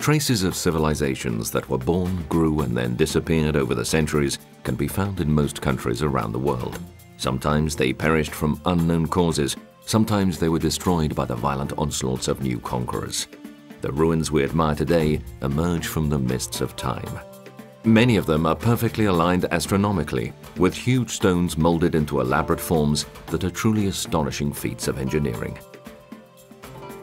Traces of civilizations that were born, grew, and then disappeared over the centuries can be found in most countries around the world. Sometimes they perished from unknown causes, sometimes they were destroyed by the violent onslaughts of new conquerors. The ruins we admire today emerge from the mists of time. Many of them are perfectly aligned astronomically, with huge stones molded into elaborate forms that are truly astonishing feats of engineering.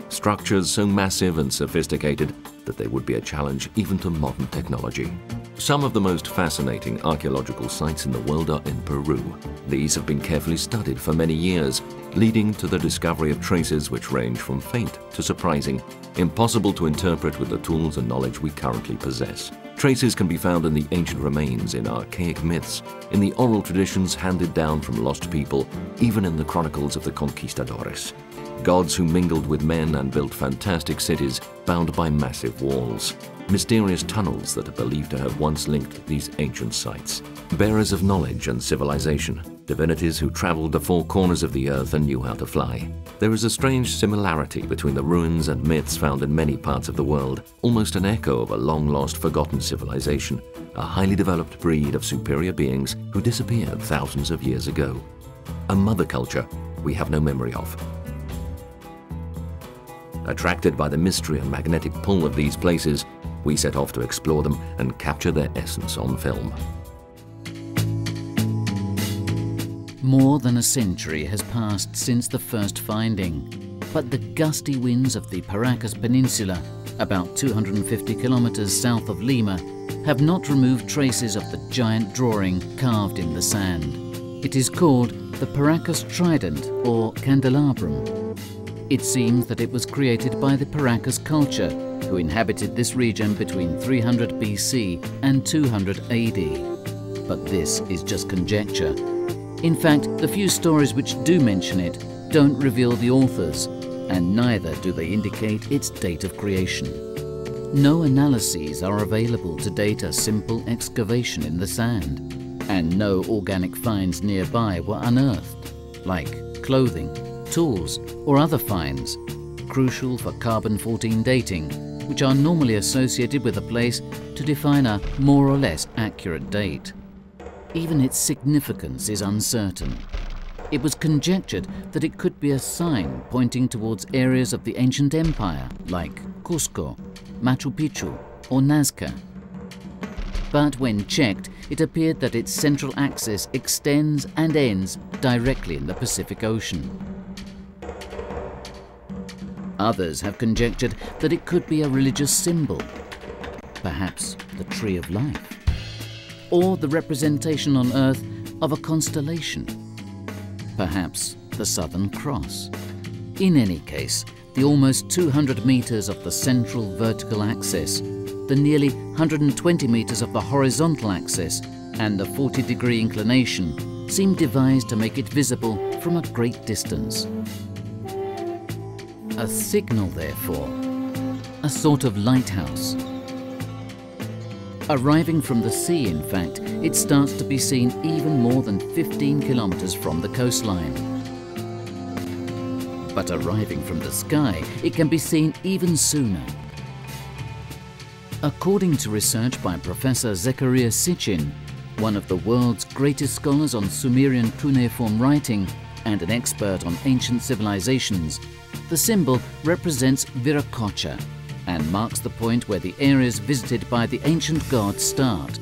Structures so massive and sophisticated that they would be a challenge even to modern technology. Some of the most fascinating archaeological sites in the world are in Peru. These have been carefully studied for many years, leading to the discovery of traces which range from faint to surprising, impossible to interpret with the tools and knowledge we currently possess. Traces can be found in the ancient remains, in archaic myths, in the oral traditions handed down from lost people, even in the chronicles of the conquistadores. Gods who mingled with men and built fantastic cities bound by massive walls. Mysterious tunnels that are believed to have once linked these ancient sites. Bearers of knowledge and civilization. Divinities who traveled the four corners of the earth and knew how to fly. There is a strange similarity between the ruins and myths found in many parts of the world, almost an echo of a long-lost, forgotten civilization, a highly developed breed of superior beings who disappeared thousands of years ago. A mother culture we have no memory of. Attracted by the mystery and magnetic pull of these places, we set off to explore them and capture their essence on film. More than a century has passed since the first finding, but the gusty winds of the Paracas Peninsula, about 250 kilometers south of Lima, have not removed traces of the giant drawing carved in the sand. It is called the Paracas Trident or candelabrum. It seems that it was created by the Paracas culture, who inhabited this region between 300 BC and 200 AD. But this is just conjecture. In fact, the few stories which do mention it don't reveal the authors, and neither do they indicate its date of creation. No analyses are available to date a simple excavation in the sand, and no organic finds nearby were unearthed, like clothing, tools, or other finds, crucial for carbon-14 dating, which are normally associated with a place to define a more or less accurate date. Even its significance is uncertain. It was conjectured that it could be a sign pointing towards areas of the ancient empire, like Cusco, Machu Picchu, or Nazca. But when checked, it appeared that its central axis extends and ends directly in the Pacific Ocean. Others have conjectured that it could be a religious symbol, perhaps the Tree of Life, or the representation on Earth of a constellation, perhaps the Southern Cross. In any case, the almost 200 meters of the central vertical axis, the nearly 120 meters of the horizontal axis, and the 40-degree inclination seem devised to make it visible from a great distance. A signal, therefore, a sort of lighthouse. Arriving from the sea, in fact, it starts to be seen even more than 15 kilometers from the coastline. But arriving from the sky, it can be seen even sooner. According to research by Professor Zechariah Sitchin, one of the world's greatest scholars on Sumerian cuneiform writing and an expert on ancient civilizations, the symbol represents Viracocha and marks the point where the areas visited by the ancient gods start.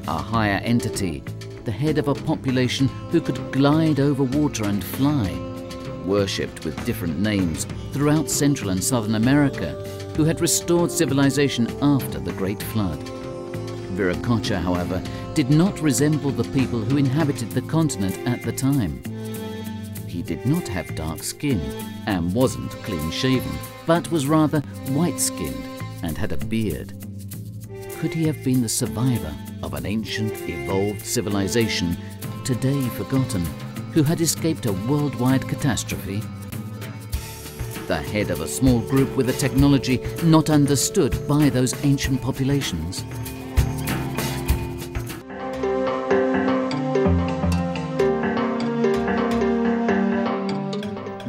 A higher entity, the head of a population who could glide over water and fly, worshipped with different names throughout Central and Southern America, who had restored civilization after the Great Flood. Viracocha, however, did not resemble the people who inhabited the continent at the time. He did not have dark skin and wasn't clean-shaven, but was rather white-skinned and had a beard. Could he have been the survivor of an ancient, evolved civilization, today forgotten, who had escaped a worldwide catastrophe? The head of a small group with a technology not understood by those ancient populations.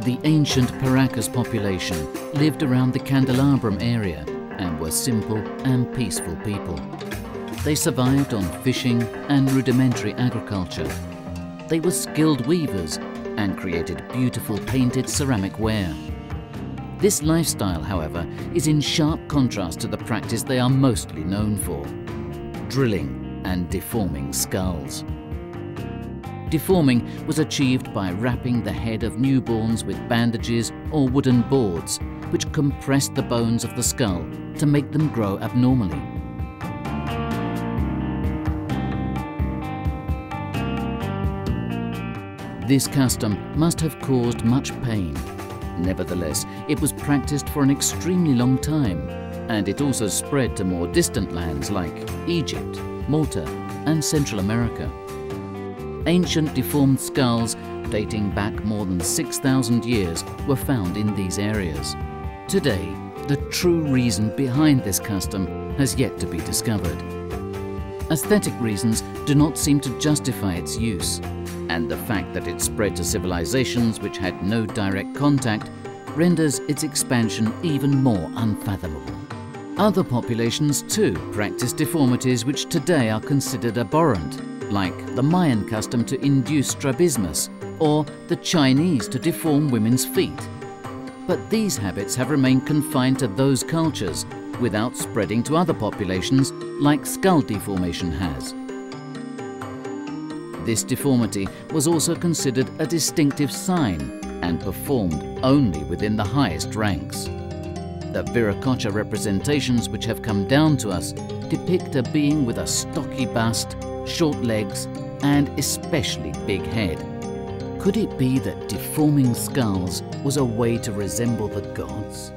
The ancient Paracas population lived around the Candelabrum area, and were simple and peaceful people. They survived on fishing and rudimentary agriculture. They were skilled weavers and created beautiful painted ceramic ware. This lifestyle, however, is in sharp contrast to the practice they are mostly known for: drilling and deforming skulls. Deforming was achieved by wrapping the head of newborns with bandages or wooden boards, which compressed the bones of the skull to make them grow abnormally. This custom must have caused much pain. Nevertheless, it was practiced for an extremely long time, and it also spread to more distant lands like Egypt, Malta, and Central America. Ancient deformed skulls dating back more than 6,000 years were found in these areas. Today, the true reason behind this custom has yet to be discovered. Aesthetic reasons do not seem to justify its use, and the fact that it spread to civilizations which had no direct contact renders its expansion even more unfathomable. Other populations too practice deformities which today are considered abhorrent, like the Mayan custom to induce strabismus, or the Chinese to deform women's feet. But these habits have remained confined to those cultures without spreading to other populations like skull deformation has. This deformity was also considered a distinctive sign and performed only within the highest ranks. The Viracocha representations which have come down to us depict a being with a stocky bust, short legs, and especially big head. Could it be that deforming skulls was a way to resemble the gods?